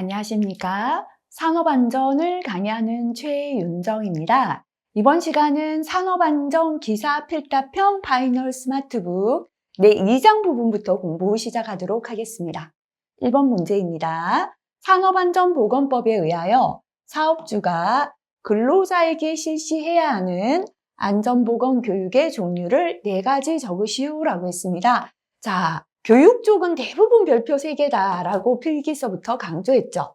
안녕하십니까. 산업안전을 강의하는 최윤정입니다. 이번 시간은 산업안전 기사 필답형 파이널 스마트북 내 2장 부분부터 공부 시작하도록 하겠습니다. 1번 문제입니다. 산업안전보건법에 의하여 사업주가 근로자에게 실시해야 하는 안전보건 교육의 종류를 4가지 적으시오라고 했습니다. 자, 교육 쪽은 대부분 별표 3개다라고 필기서부터 강조했죠.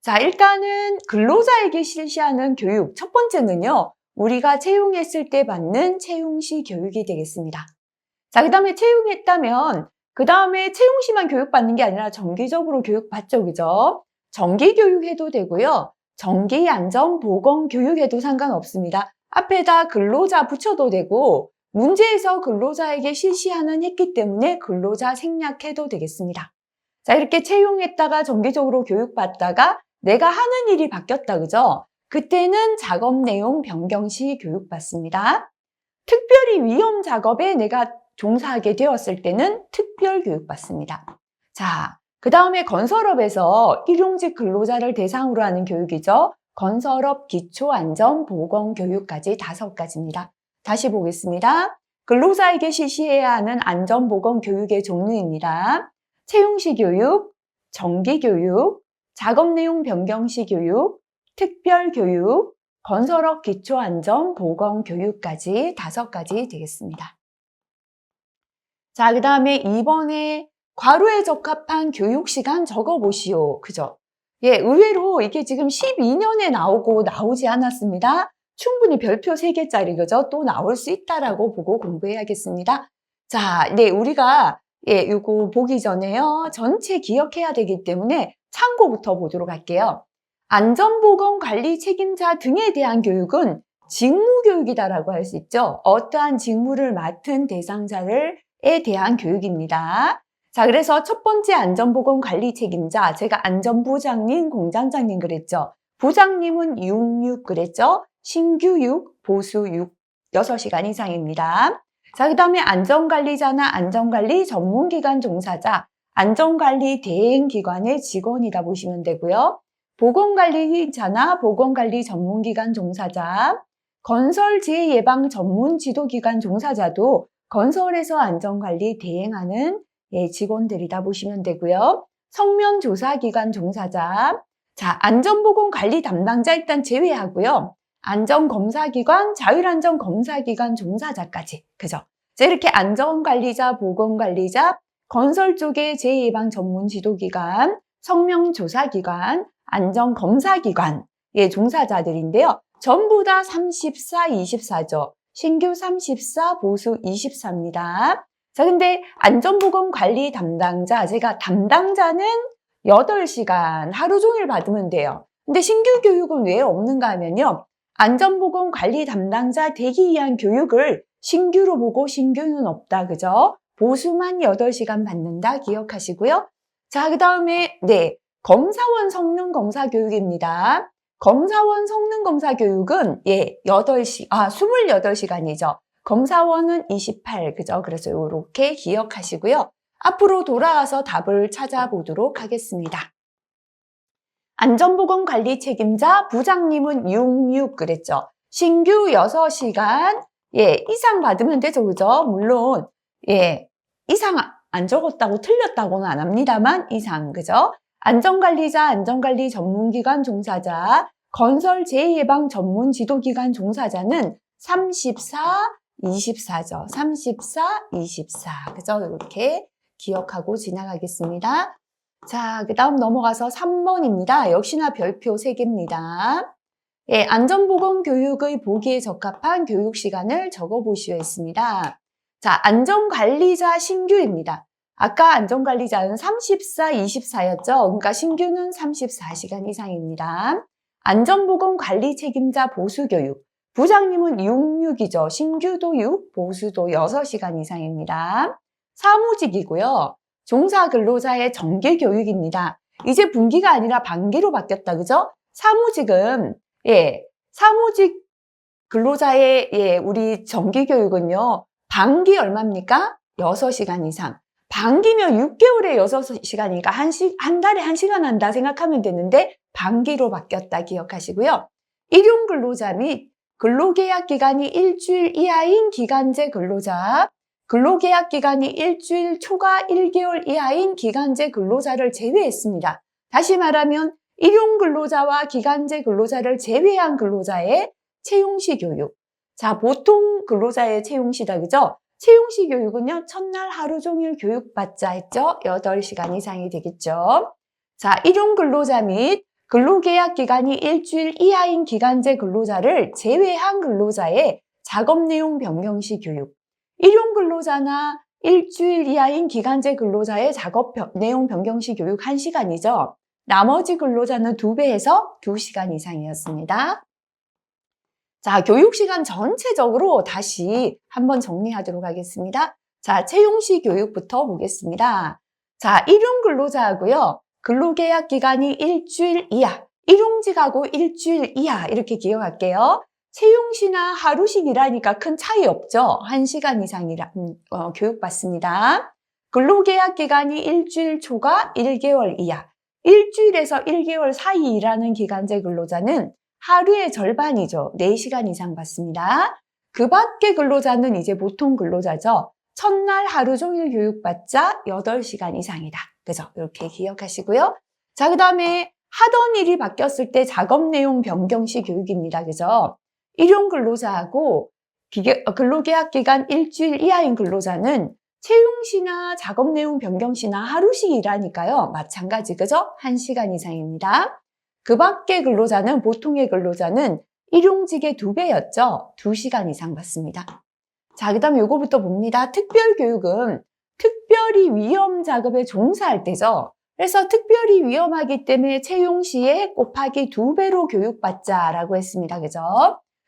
자, 일단은 근로자에게 실시하는 교육, 첫 번째는요, 우리가 채용했을 때 받는 채용시 교육이 되겠습니다. 자, 그 다음에 채용했다면, 그 다음에 채용시만 교육받는 게 아니라 정기적으로 교육받죠, 그죠? 정기교육해도 되고요, 정기안전보건교육해도 상관없습니다. 앞에다 근로자 붙여도 되고, 문제에서 근로자에게 실시하는 했기 때문에 근로자 생략해도 되겠습니다. 자, 이렇게 채용했다가 정기적으로 교육받다가 내가 하는 일이 바뀌었다, 그죠? 그때는 작업 내용 변경 시 교육받습니다. 특별히 위험 작업에 내가 종사하게 되었을 때는 특별 교육받습니다. 자, 그 다음에 건설업에서 일용직 근로자를 대상으로 하는 교육이죠. 건설업 기초안전보건교육까지 5가지입니다. 다시 보겠습니다. 근로자에게 실시해야 하는 안전보건교육의 종류입니다. 채용시 교육, 정기교육, 작업내용 변경시 교육, 특별교육, 건설업 기초안전보건교육까지 5가지 되겠습니다. 자, 그 다음에 이번에 괄호에 적합한 교육시간 적어보시오. 그죠? 예, 의외로 이게 지금 12년에 나오고 나오지 않았습니다. 충분히 별표 3개짜리, 그죠? 또 나올 수 있다라고 보고 공부해야겠습니다. 자, 네, 우리가, 요거 보기 전에요. 전체 기억해야 되기 때문에 참고부터 보도록 할게요. 안전보건관리 책임자 등에 대한 교육은 직무교육이다라고 할 수 있죠. 어떠한 직무를 맡은 대상자에 대한 교육입니다. 자, 그래서 첫 번째 안전보건관리 책임자, 제가 안전부장님, 공장장님 그랬죠. 부장님은 66 그랬죠. 신규 6, 보수 6, 6시간 이상입니다. 자, 그 다음에 안전관리자나 안전관리 전문기관 종사자, 안전관리 대행기관의 직원이다 보시면 되고요. 보건관리자나 보건관리 전문기관 종사자, 건설 재해예방 전문 지도기관 종사자도 건설에서 안전관리 대행하는 직원들이다 보시면 되고요. 성면조사기관 종사자, 자, 안전보건관리 담당자 일단 제외하고요. 안전검사기관, 자율안전검사기관 종사자까지, 그죠? 자, 이렇게 안전관리자, 보건관리자, 건설 쪽의 재해예방 전문 지도기관, 성명조사기관, 안전검사기관, 종사자들인데요. 전부 다 34, 24죠. 신규 34, 보수 24입니다. 자, 근데 안전보건관리 담당자, 제가 담당자는 8시간 하루 종일 받으면 돼요. 근데 신규 교육은 왜 없는가 하면요. 안전보건관리 담당자 되기 위한 교육을 신규로 보고 신규는 없다, 그죠? 보수만 8시간 받는다 기억하시고요. 자, 그 다음에 검사원 성능검사 교육입니다. 검사원 성능검사 교육은 28시간이죠. 검사원은 28, 그죠? 그래서 이렇게 기억하시고요. 앞으로 돌아가서 답을 찾아보도록 하겠습니다. 안전보건관리 책임자 부장님은 66 그랬죠. 신규 6시간 이상 받으면 되죠, 그죠? 물론 이상 안 적었다고 틀렸다고는 안 합니다만 이상, 그죠? 안전관리자, 안전관리 전문기관 종사자, 건설 재해예방 전문 지도기관 종사자는 34, 24죠. 34, 24. 그죠? 이렇게 기억하고 지나가겠습니다. 자, 그 다음 넘어가서 3번입니다. 역시나 별표 3개입니다. 안전보건교육의 보기에 적합한 교육시간을 적어보시오 했습니다. 자, 안전관리자 신규입니다. 아까 안전관리자는 34, 24였죠. 그러니까 신규는 34시간 이상입니다. 안전보건관리 책임자 보수교육. 부장님은 66이죠. 신규도 6, 보수도 6시간 이상입니다. 사무직이고요. 종사 근로자의 정기교육입니다. 이제 분기가 아니라 반기로 바뀌었다, 그죠? 사무직은, 사무직 근로자의, 우리 정기교육은요, 반기 얼마입니까? 6시간 이상. 반기면 6개월에 6시간이니까 한 달에 1시간 한다 생각하면 되는데 반기로 바뀌었다 기억하시고요. 일용 근로자 및 근로계약 기간이 일주일 이하인 기간제 근로자, 근로계약 기간이 일주일 초과 1개월 이하인 기간제 근로자를 제외했습니다. 다시 말하면 일용 근로자와 기간제 근로자를 제외한 근로자의 채용시 교육. 자, 보통 근로자의 채용시다, 그죠? 채용시 교육은요, 첫날 하루 종일 교육받자 했죠? 8시간 이상이 되겠죠? 자, 일용 근로자 및 근로계약 기간이 일주일 이하인 기간제 근로자를 제외한 근로자의 작업 내용 변경시 교육. 일용 근로자나 일주일 이하인 기간제 근로자의 작업 내용 변경시 교육 1시간이죠. 나머지 근로자는 2배에서 2시간 이상이었습니다. 자, 교육시간 전체적으로 다시 한번 정리하도록 하겠습니다. 자, 채용시 교육부터 보겠습니다. 자, 일용 근로자하고요. 근로계약 기간이 일주일 이하, 일용직하고 일주일 이하 이렇게 기억할게요. 채용시나 하루씩 일하니까 큰 차이 없죠. 1시간 이상 교육받습니다. 근로계약 기간이 일주일 초과 1개월 이하, 일주일에서 1개월 사이 일하는 기간제 근로자는 하루의 절반이죠. 4시간 이상 받습니다. 그 밖의 근로자는 이제 보통 근로자죠. 첫날 하루 종일 교육받자 8시간 이상이다. 그죠? 이렇게 기억하시고요. 자, 그 다음에 하던 일이 바뀌었을 때 작업 내용 변경시 교육입니다. 그죠? 일용 근로자하고 근로계약 기간 일주일 이하인 근로자는 채용시나 작업 내용 변경시나 하루씩 일하니까요. 마찬가지, 그죠? 1시간 이상입니다. 그 밖의 근로자는, 보통의 근로자는 일용직의 2배였죠. 2시간 이상 받습니다. 자, 그 다음에 요거부터 봅니다. 특별교육은 특별히 위험 작업에 종사할 때죠. 그래서 특별히 위험하기 때문에 채용시에 곱하기 2배로 교육받자라고 했습니다. 그죠?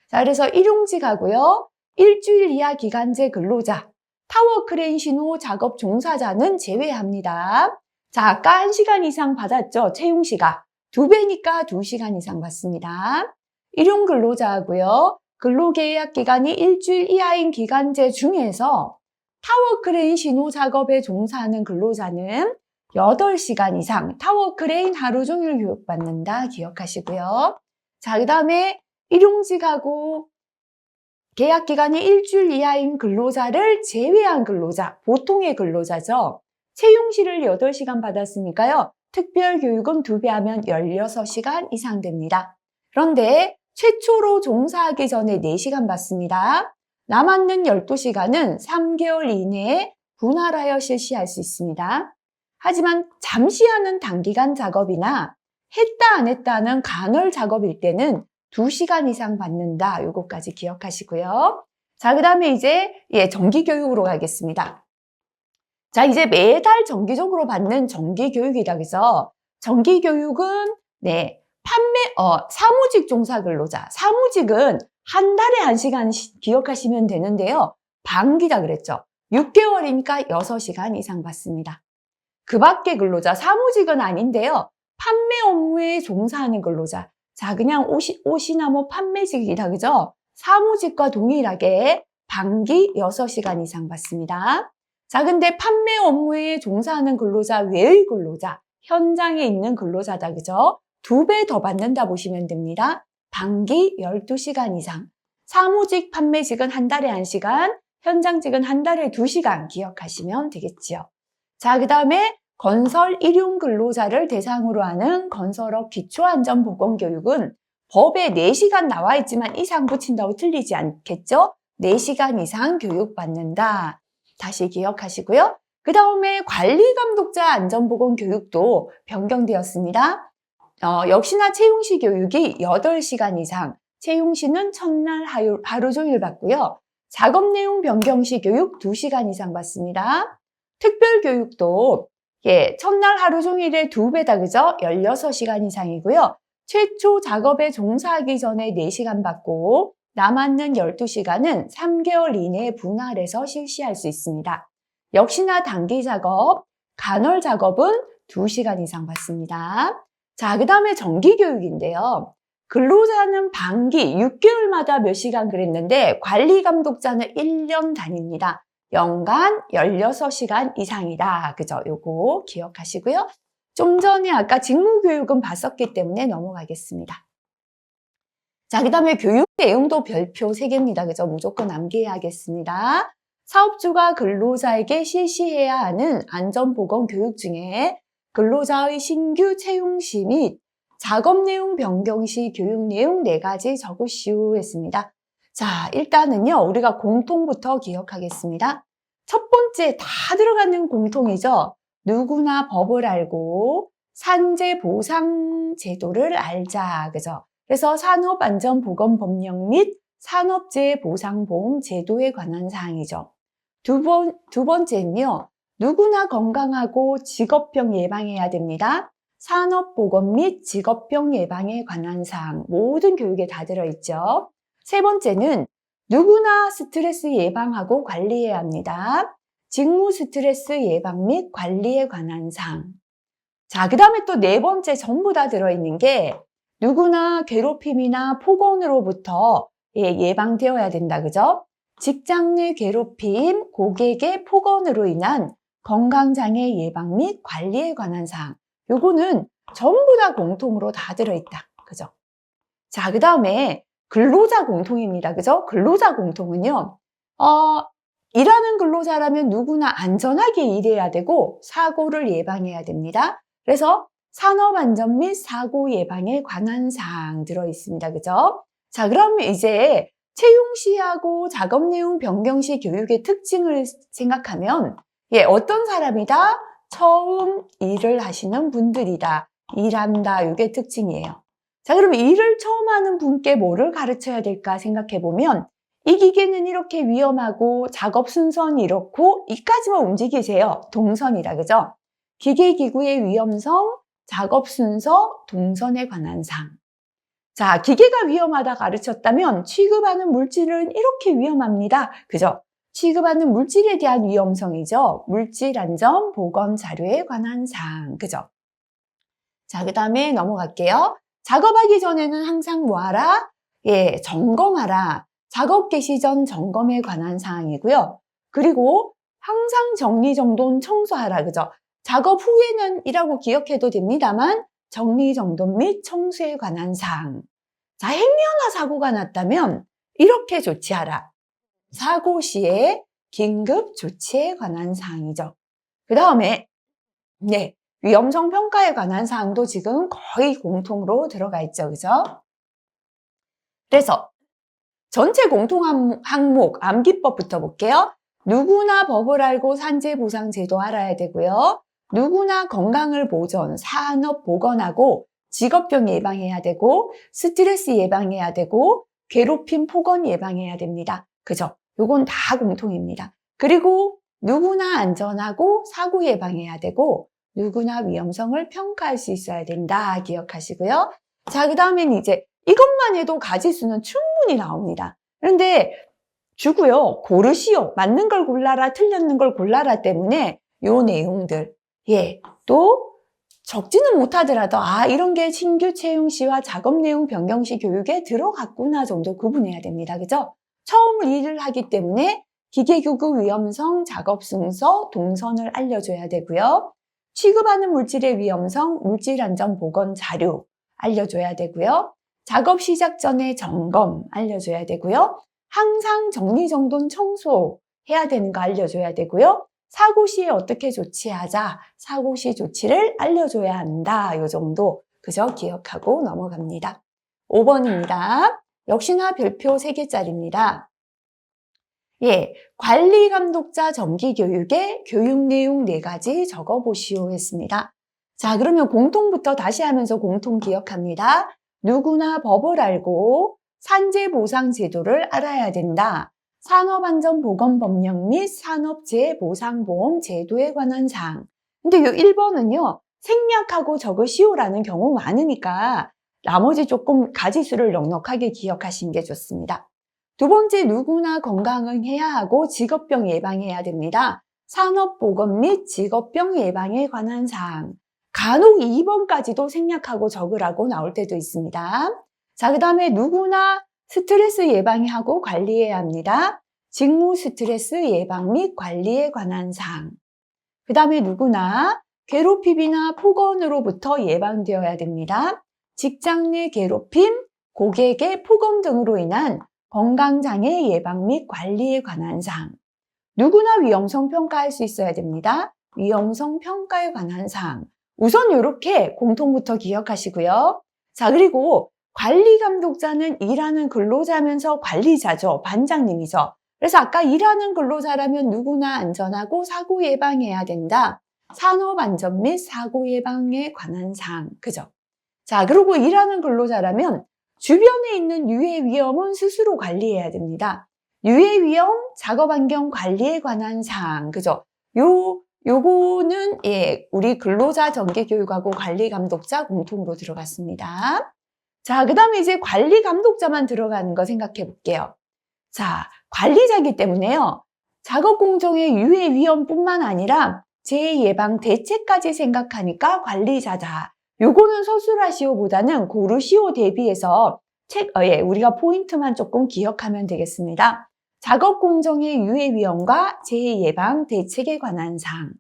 자, 그래서 일용직하고요. 일주일 이하 기간제 근로자, 타워 크레인 신호 작업 종사자는 제외합니다. 자, 아까 1시간 이상 받았죠? 채용시가. 2배니까 2시간 이상 받습니다. 일용 근로자하고요. 근로계약 기간이 일주일 이하인 기간제 중에서 타워 크레인 신호 작업에 종사하는 근로자는 8시간 이상 타워 크레인 하루 종일 교육받는다 기억하시고요. 자, 그 다음에 일용직하고 계약 기간이 일주일 이하인 근로자를 제외한 근로자, 보통의 근로자죠. 채용시를 8시간 받았으니까요. 특별교육은 2배 하면 16시간 이상 됩니다. 그런데 최초로 종사하기 전에 4시간 받습니다. 남았는 12시간은 3개월 이내에 분할하여 실시할 수 있습니다. 하지만 잠시 하는 단기간 작업이나 했다 안 했다는 간헐 작업일 때는 2시간 이상 받는다. 요거까지 기억하시고요. 자, 그 다음에 이제 정기교육으로 가겠습니다. 자, 이제 매달 정기적으로 받는 정기교육이다. 그래서 정기교육은 사무직 종사 근로자. 사무직은 한 달에 1시간 기억하시면 되는데요. 반기다 그랬죠. 6개월이니까 6시간 이상 받습니다. 그 밖의 근로자, 사무직은 아닌데요. 판매 업무에 종사하는 근로자. 자, 그냥 옷이나 뭐 판매직이다. 그죠? 사무직과 동일하게 반기 6시간 이상 받습니다. 자, 근데 판매 업무에 종사하는 근로자 외의 근로자, 현장에 있는 근로자다. 그죠? 2배 더 받는다 보시면 됩니다. 반기 12시간 이상. 사무직, 판매직은 한 달에 1시간, 현장직은 한 달에 2시간 기억하시면 되겠지요. 자, 그 다음에 건설 일용 근로자를 대상으로 하는 건설업 기초안전보건교육은 법에 4시간 나와 있지만 이상 붙인다고 틀리지 않겠죠? 4시간 이상 교육받는다. 다시 기억하시고요. 그 다음에 관리감독자 안전보건교육도 변경되었습니다. 역시나 채용시 교육이 8시간 이상, 채용시는 첫날 하루 종일 받고요. 작업 내용 변경시 교육 2시간 이상 받습니다. 특별교육도 첫날 하루 종일에 2배다. 그죠? 16시간 이상이고요. 최초 작업에 종사하기 전에 4시간 받고 남았는 12시간은 3개월 이내에 분할해서 실시할 수 있습니다. 역시나 단기 작업, 간헐 작업은 2시간 이상 받습니다. 자, 그 다음에 정기교육인데요. 근로자는 반기 6개월마다 몇 시간 그랬는데 관리감독자는 1년 단위입니다. 연간 16시간 이상이다. 그죠? 요거 기억하시고요. 좀 전에 아까 직무교육은 봤었기 때문에 넘어가겠습니다. 자, 그 다음에 교육 내용도 별표 3개입니다. 그죠? 무조건 암기해야겠습니다. 사업주가 근로자에게 실시해야 하는 안전보건 교육 중에 근로자의 신규 채용 시 및 작업 내용 변경 시 교육 내용 4가지 적으시오 했습니다. 자, 일단은요, 우리가 공통부터 기억하겠습니다. 첫 번째 다 들어가는 공통이죠. 누구나 법을 알고 산재 보상 제도를 알자. 그죠? 그래서 산업안전보건법령 및 산업재해 보상보험 제도에 관한 사항이죠. 두 번째는요, 누구나 건강하고 직업병 예방해야 됩니다. 산업보건 및 직업병 예방에 관한 사항, 모든 교육에 다 들어있죠. 세 번째는 누구나 스트레스 예방하고 관리해야 합니다. 직무 스트레스 예방 및 관리에 관한 사항. 자, 그 다음에 또 4번째 전부 다 들어있는 게 누구나 괴롭힘이나 폭언으로부터 예방되어야 된다. 그죠? 직장 내 괴롭힘, 고객의 폭언으로 인한 건강장애 예방 및 관리에 관한 사항. 요거는 전부 다 공통으로 다 들어있다. 그죠? 자, 그 다음에 근로자 공통입니다. 그죠? 근로자 공통은요, 일하는 근로자라면 누구나 안전하게 일해야 되고 사고를 예방해야 됩니다. 그래서 산업안전 및 사고 예방에 관한 사항 들어있습니다. 그죠? 자, 그러면 이제 채용 시하고 작업 내용 변경 시 교육의 특징을 생각하면, 어떤 사람이다? 처음 일을 하시는 분들이다. 일한다. 이게 특징이에요. 자, 그러면 일을 처음 하는 분께 뭐를 가르쳐야 될까 생각해보면, 이 기계는 이렇게 위험하고 작업 순서는 이렇고 이까지만 움직이세요. 동선이다. 그죠? 기계 기구의 위험성, 작업 순서, 동선에 관한 사항. 자, 기계가 위험하다 가르쳤다면 취급하는 물질은 이렇게 위험합니다. 그죠? 취급하는 물질에 대한 위험성이죠. 물질 안전 보건 자료에 관한 사항. 그죠? 자, 그 다음에 넘어갈게요. 작업하기 전에는 항상 뭐 하라? 점검하라. 작업 개시 전 점검에 관한 사항이고요. 그리고 항상 정리정돈 청소하라. 그죠? 작업 후에는 이라고 기억해도 됩니다만 정리정돈 및 청소에 관한 사항. 자, 행여나 사고가 났다면 이렇게 조치하라. 사고 시에 긴급 조치에 관한 사항이죠. 그 다음에 위험성 평가에 관한 사항도 지금 거의 공통으로 들어가 있죠. 그죠? 그래서 전체 공통 항목 암기법부터 볼게요. 누구나 법을 알고 산재보상 제도 알아야 되고요. 누구나 건강을 보존, 산업 보건하고 직업병 예방해야 되고 스트레스 예방해야 되고 괴롭힘 폭언 예방해야 됩니다. 그죠? 요건 다 공통입니다. 그리고 누구나 안전하고 사고 예방해야 되고 누구나 위험성을 평가할 수 있어야 된다. 기억하시고요. 자, 그 다음엔 이제 이것만 해도 가지수는 충분히 나옵니다. 그런데 주고요. 고르시오. 맞는 걸 골라라, 틀렸는 걸 골라라 때문에 요 내용들. 또 적지는 못하더라도 이런 게 신규 채용 시와 작업 내용 변경 시 교육에 들어갔구나 정도 구분해야 됩니다. 그죠? 처음 일을 하기 때문에 기계교구 위험성, 작업 순서, 동선을 알려줘야 되고요. 취급하는 물질의 위험성, 물질 안전 보건 자료 알려줘야 되고요. 작업 시작 전에 점검 알려줘야 되고요. 항상 정리정돈 청소해야 되는 거 알려줘야 되고요. 사고 시에 어떻게 조치하자, 사고 시 조치를 알려줘야 한다. 요 정도 그저 기억하고 넘어갑니다. 5번입니다. 역시나 별표 3개짜리입니다. 관리감독자 정기교육에 교육 내용 4가지 적어보시오 했습니다. 자, 그러면 공통부터 다시 하면서 공통 기억합니다. 누구나 법을 알고 산재보상 제도를 알아야 된다. 산업안전보건법령 및 산업재해보상보험 제도에 관한 사항. 근데 이 1번은요, 생략하고 적으시오라는 경우 많으니까 나머지 조금 가지수를 넉넉하게 기억하시는 게 좋습니다. 두 번째, 누구나 건강은 해야 하고 직업병 예방해야 됩니다. 산업보건 및 직업병 예방에 관한 사항. 간혹 2번까지도 생략하고 적으라고 나올 때도 있습니다. 자, 그 다음에 누구나 스트레스 예방하고 관리해야 합니다. 직무 스트레스 예방 및 관리에 관한 사항. 그 다음에 누구나 괴롭힘이나 폭언으로부터 예방되어야 됩니다. 직장 내 괴롭힘, 고객의 폭언 등으로 인한 건강장애 예방 및 관리에 관한 사항. 누구나 위험성 평가할 수 있어야 됩니다. 위험성 평가에 관한 사항. 우선 이렇게 공통부터 기억하시고요. 자, 그리고 관리 감독자는 일하는 근로자면서 관리자죠. 반장님이죠. 그래서 아까 일하는 근로자라면 누구나 안전하고 사고 예방해야 된다. 산업 안전 및 사고 예방에 관한 사항. 그죠? 자, 그리고 일하는 근로자라면 주변에 있는 유해 위험은 스스로 관리해야 됩니다. 유해 위험, 작업 환경 관리에 관한 사항. 그죠? 요거는 우리 근로자 정기 교육하고 관리 감독자 공통으로 들어갔습니다. 자, 그다음에 이제 관리 감독자만 들어가는 거 생각해 볼게요. 자, 관리자이기 때문에요. 작업 공정의 유해 위험뿐만 아니라 재해 예방 대책까지 생각하니까 관리자다. 요거는 서술하시오보다는 고르시오 대비해서 우리가 포인트만 조금 기억하면 되겠습니다. 작업 공정의 유해 위험과 재해 예방 대책에 관한 사항.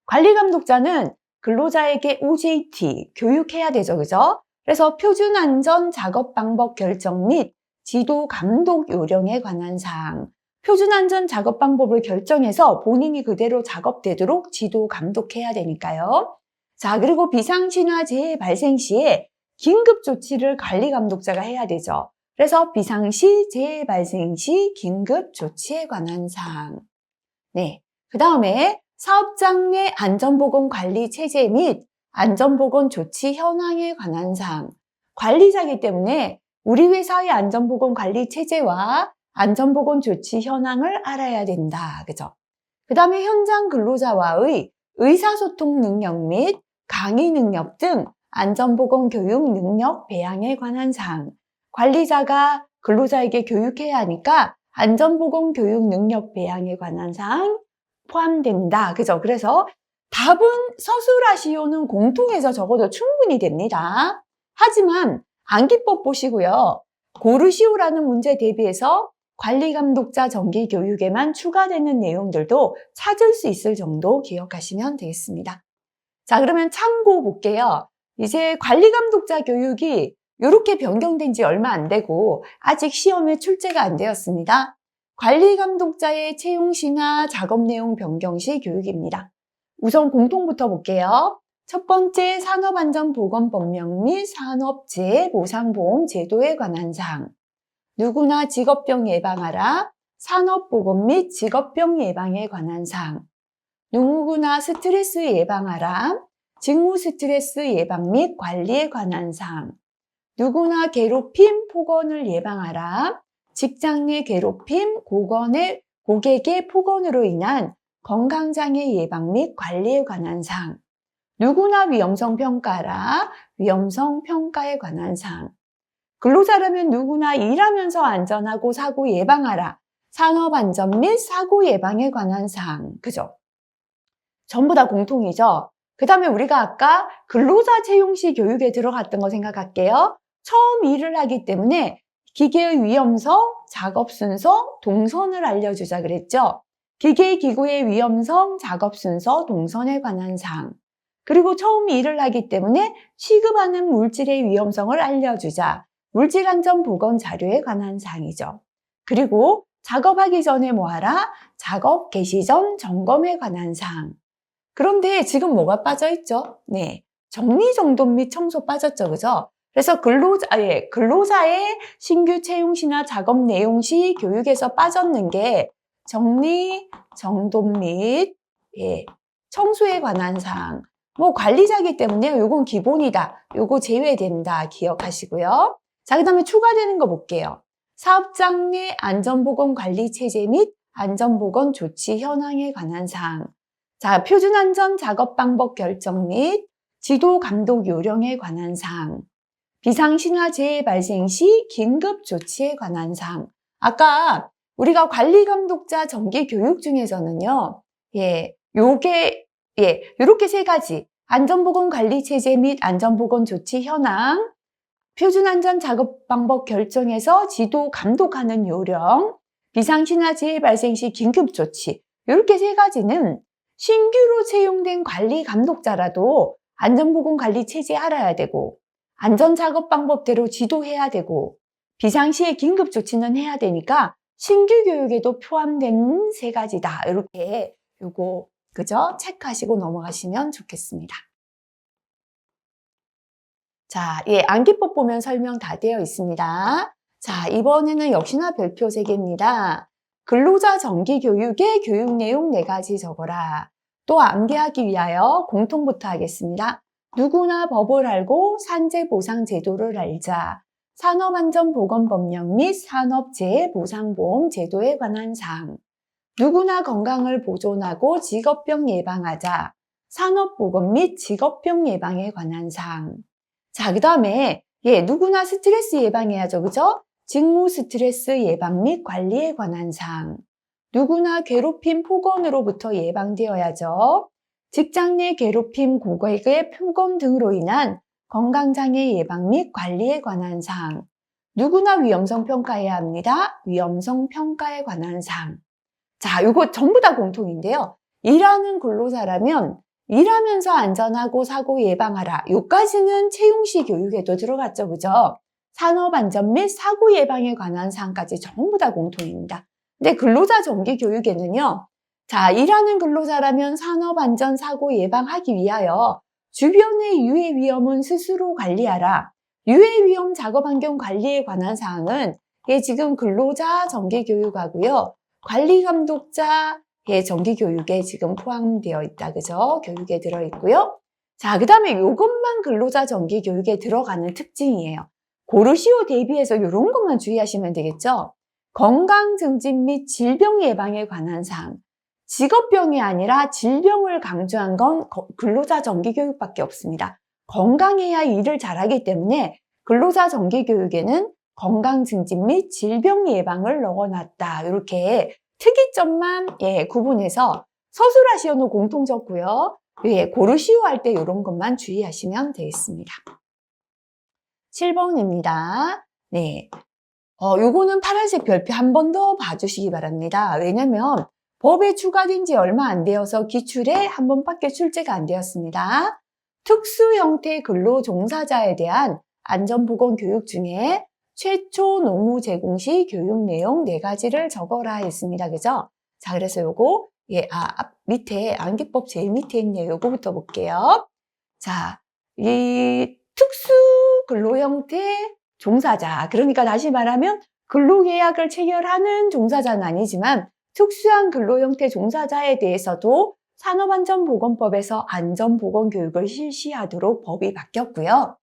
관리 감독자는 근로자에게 OJT 교육해야 되죠, 그죠? 그래서 표준 안전 작업 방법 결정 및 지도 감독 요령에 관한 사항. 표준 안전 작업 방법을 결정해서 본인이 그대로 작업되도록 지도 감독해야 되니까요. 자, 그리고 비상시나 재해 발생 시에 긴급 조치를 관리 감독자가 해야 되죠. 그래서 비상시, 재해 발생 시 긴급 조치에 관한 사항. 네. 그 다음에 사업장 내 안전보건 관리 체제 및 안전보건 조치 현황에 관한 사항. 관리자이기 때문에 우리 회사의 안전보건 관리 체제와 안전보건 조치 현황을 알아야 된다. 그죠? 그 다음에 현장 근로자와의 의사소통 능력 및 강의 능력 등 안전보건 교육 능력 배양에 관한 사항. 관리자가 근로자에게 교육해야 하니까 안전보건 교육 능력 배양에 관한 사항 포함된다. 그죠? 그래서 답은 서술하시오는 공통해서 적어도 충분히 됩니다. 하지만 암기법 보시고요. 고르시오라는 문제 대비해서 관리감독자 정기교육에만 추가되는 내용들도 찾을 수 있을 정도 기억하시면 되겠습니다. 자, 그러면 참고 볼게요. 이제 관리감독자 교육이 이렇게 변경된 지 얼마 안 되고 아직 시험에 출제가 안 되었습니다. 관리감독자의 채용시나 작업 내용 변경 시 교육입니다. 우선 공통부터 볼게요. 첫 번째, 산업안전보건법령 및 산업재해보상보험 제도에 관한 사항. 누구나 직업병 예방하라. 산업보건 및 직업병 예방에 관한 사항. 누구나 스트레스 예방하라. 직무 스트레스 예방 및 관리에 관한 사항. 누구나 괴롭힘, 폭언을 예방하라. 직장 내 괴롭힘, 고객의 폭언으로 인한 건강장애 예방 및 관리에 관한 사항. 누구나 위험성 평가라. 위험성 평가에 관한 사항. 근로자라면 누구나 일하면서 안전하고 사고 예방하라. 산업안전 및 사고 예방에 관한 사항. 그죠? 전부 다 공통이죠? 그 다음에 우리가 아까 근로자 채용시 교육에 들어갔던 거 생각할게요. 처음 일을 하기 때문에 기계의 위험성, 작업 순서, 동선을 알려주자 그랬죠? 기계, 기구의 위험성, 작업 순서, 동선에 관한 사항. 그리고 처음 일을 하기 때문에 취급하는 물질의 위험성을 알려주자. 물질안전보건 자료에 관한 사항이죠. 그리고 작업하기 전에 뭐하라? 작업 개시 전 점검에 관한 사항. 그런데 지금 뭐가 빠져있죠? 네, 정리정돈 및 청소 빠졌죠, 그죠? 그래서 근로자의 신규 채용시나 작업 내용 시 교육에서 빠졌는 게 정리, 정돈 및 청소에 관한 사항. 뭐 관리자이기 때문에 요건 기본이다. 요거 제외된다. 기억하시고요. 자, 그 다음에 추가되는 거 볼게요. 사업장 내 안전보건 관리 체제 및 안전보건 조치 현황에 관한 사항. 자, 표준안전 작업 방법 결정 및 지도 감독 요령에 관한 사항. 비상시나 재해 발생 시 긴급 조치에 관한 사항. 아까 우리가 관리감독자 정기 교육 중에서는요, 요렇게 세 가지. 안전보건 관리 체제 및 안전보건 조치 현황, 표준안전 작업 방법 결정에서 지도 감독하는 요령, 비상시나 재해 발생 시 긴급조치, 이렇게 세 가지는 신규로 채용된 관리 감독자라도 안전보건관리 체제 알아야 되고, 안전작업 방법대로 지도해야 되고, 비상시에 긴급조치는 해야 되니까 신규 교육에도 포함된 세 가지다. 이렇게 요거 그죠? 체크하시고 넘어가시면 좋겠습니다. 자, 예, 암기법 보면 설명 다 되어 있습니다. 자, 이번에는 역시나 별표 3개입니다. 근로자 정기교육의 교육 내용 4가지 적어라. 또 암기하기 위하여 공통부터 하겠습니다. 누구나 법을 알고 산재보상 제도를 알자. 산업안전보건법령 및 산업재해보상보험 제도에 관한 사항. 누구나 건강을 보존하고 직업병 예방하자. 산업보건 및 직업병 예방에 관한 사항. 자, 그 다음에 누구나 스트레스 예방해야죠. 그죠? 직무 스트레스 예방 및 관리에 관한 사항. 누구나 괴롭힘, 폭언으로부터 예방되어야죠. 직장 내 괴롭힘, 고객의 폭언 등으로 인한 건강장애 예방 및 관리에 관한 사항. 누구나 위험성 평가해야 합니다. 위험성 평가에 관한 사항. 자, 이거 전부 다 공통인데요. 일하는 근로자라면 일하면서 안전하고 사고 예방하라. 요까지는 채용시 교육에도 들어갔죠. 그죠? 산업안전 및 사고 예방에 관한 사항까지 전부 다 공통입니다. 근데 근로자 정기 교육에는요. 자, 일하는 근로자라면 산업안전 사고 예방하기 위하여 주변의 유해 위험은 스스로 관리하라. 유해 위험 작업 환경 관리에 관한 사항은 지금 근로자 정기 교육하고요. 관리 감독자 정기 교육에 지금 포함되어 있다. 그죠? 교육에 들어있고요. 자, 그 다음에 이것만 근로자 정기 교육에 들어가는 특징이에요. 고르시오 대비해서 이런 것만 주의하시면 되겠죠? 건강 증진 및 질병 예방에 관한 사항. 직업병이 아니라 질병을 강조한 건 근로자 정기 교육밖에 없습니다. 건강해야 일을 잘하기 때문에 근로자 정기 교육에는 건강 증진 및 질병 예방을 넣어놨다. 이렇게 특이점만 구분해서 서술하시오는 공통 적고요. 고르시오 할 때 이런 것만 주의하시면 되겠습니다. 7번입니다. 네. 요거는 파란색 별표 한 번 더 봐주시기 바랍니다. 왜냐면 법에 추가된 지 얼마 안 되어서 기출에 한 번밖에 출제가 안 되었습니다. 특수 형태 근로 종사자에 대한 안전보건 교육 중에 최초 노무 제공 시 교육 내용 4가지를 적어라 했습니다. 그죠? 자, 그래서 요거, 밑에, 암기법 제일 밑에 있네요. 요거부터 볼게요. 자, 이 특수 근로 형태 종사자. 그러니까 다시 말하면 근로계약을 체결하는 종사자는 아니지만 특수한 근로 형태 종사자에 대해서도 산업안전보건법에서 안전보건교육을 실시하도록 법이 바뀌었고요.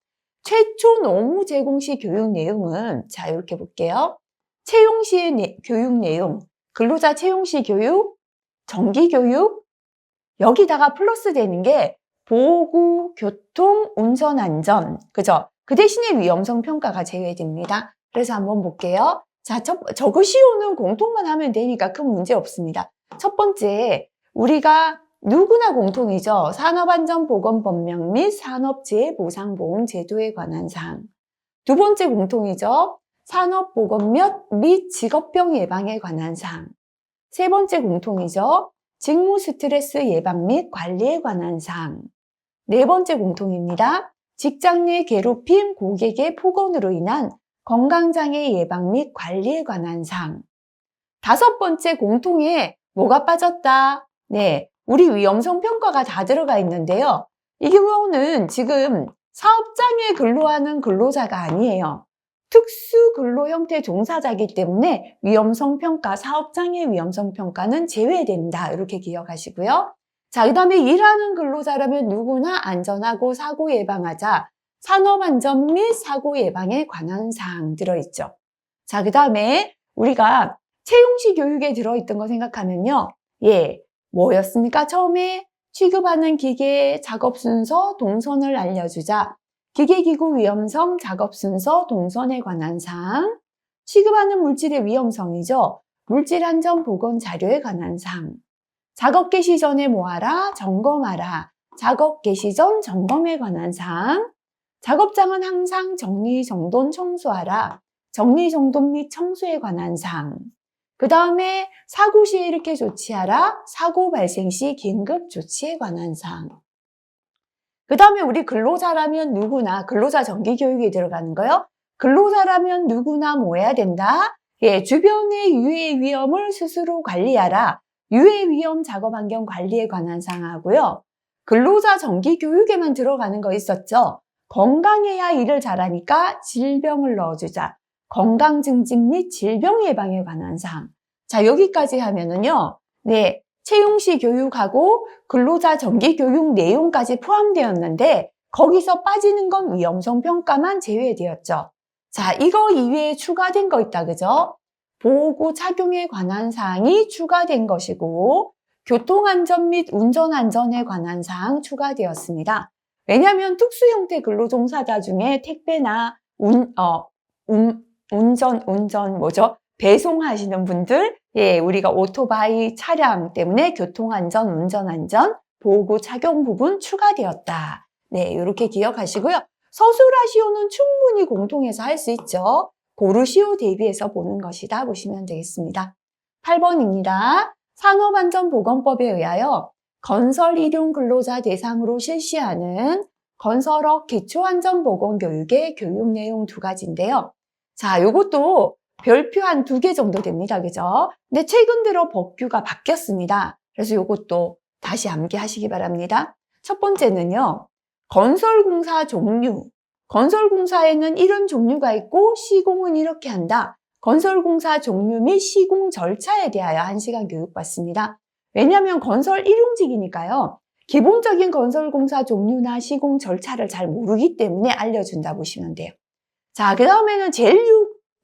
최초 노무 제공 시 교육 내용은 자 이렇게 볼게요. 채용 시의 교육 내용, 근로자 채용 시 교육, 정기 교육 여기다가 플러스 되는 게 보구, 교통, 운전 안전 그죠? 그 대신에 위험성 평가가 제외됩니다. 그래서 한번 볼게요. 자, 적으시오는 공통만 하면 되니까 큰 문제 없습니다. 첫 번째, 우리가 누구나 공통이죠. 산업안전보건법령 및 산업재해보상보험 제도에 관한 사항. 두 번째 공통이죠. 산업보건 및 직업병 예방에 관한 사항. 세 번째 공통이죠. 직무 스트레스 예방 및 관리에 관한 사항. 네 번째 공통입니다. 직장 내 괴롭힘, 고객의 폭언으로 인한 건강장애 예방 및 관리에 관한 사항. 다섯 번째 공통에 뭐가 빠졌다? 네, 우리 위험성 평가가 다 들어가 있는데요. 이 경우는 지금 사업장에 근로하는 근로자가 아니에요. 특수 근로 형태 종사자이기 때문에 위험성 평가, 사업장의 위험성 평가는 제외된다. 이렇게 기억하시고요. 자, 그 다음에 일하는 근로자라면 누구나 안전하고 사고 예방하자. 산업안전 및 사고 예방에 관한 사항 들어있죠. 자, 그 다음에 우리가 채용시 교육에 들어있던 거 생각하면요. 뭐였습니까? 처음에 취급하는 기계 작업 순서 동선을 알려주자. 기계기구 위험성 작업 순서 동선에 관한 사항. 취급하는 물질의 위험성이죠. 물질 안전 보건 자료에 관한 사항. 작업 개시 전에 뭐하라? 점검하라. 작업 개시 전 점검에 관한 사항. 작업장은 항상 정리정돈 청소하라. 정리정돈 및 청소에 관한 사항. 그 다음에 사고 시에 이렇게 조치하라. 사고 발생 시 긴급 조치에 관한 사항. 그 다음에 우리 근로자라면 누구나 근로자 정기 교육에 들어가는 거요. 근로자라면 누구나 뭐 해야 된다? 예, 주변의 유해 위험을 스스로 관리하라. 유해 위험 작업 환경 관리에 관한 사항하고요. 근로자 정기 교육에만 들어가는 거 있었죠. 건강해야 일을 잘하니까 질병을 넣어주자. 건강 증진 및 질병 예방에 관한 사항. 자, 여기까지 하면은요. 네, 채용시 교육하고 근로자 정기 교육 내용까지 포함되었는데 거기서 빠지는 건 위험성 평가만 제외되었죠. 자, 이거 이외에 추가된 거 있다, 그죠? 보호구 착용에 관한 사항이 추가된 것이고 교통안전 및 운전안전에 관한 사항 추가되었습니다. 왜냐하면 특수 형태 근로종사자 중에 택배나 배송하시는 분들, 예, 우리가 오토바이 차량 때문에 교통안전, 운전안전, 보호구 착용 부분 추가되었다. 네, 이렇게 기억하시고요. 서술하시오는 충분히 공통해서 할 수 있죠. 고르시오 대비해서 보는 것이다 보시면 되겠습니다. 8번입니다. 산업안전보건법에 의하여 건설 일용 근로자 대상으로 실시하는 건설업 기초안전보건교육의 교육 내용 2가지인데요. 자, 요것도 별표 한 2개 정도 됩니다. 그죠? 근데 최근 들어 법규가 바뀌었습니다. 그래서 요것도 다시 암기하시기 바랍니다. 첫 번째는요. 건설공사 종류. 건설공사에는 이런 종류가 있고 시공은 이렇게 한다. 건설공사 종류 및 시공 절차에 대하여 1시간 교육받습니다. 왜냐하면 건설 일용직이니까요. 기본적인 건설공사 종류나 시공 절차를 잘 모르기 때문에 알려준다 보시면 돼요. 자, 그 다음에는 제일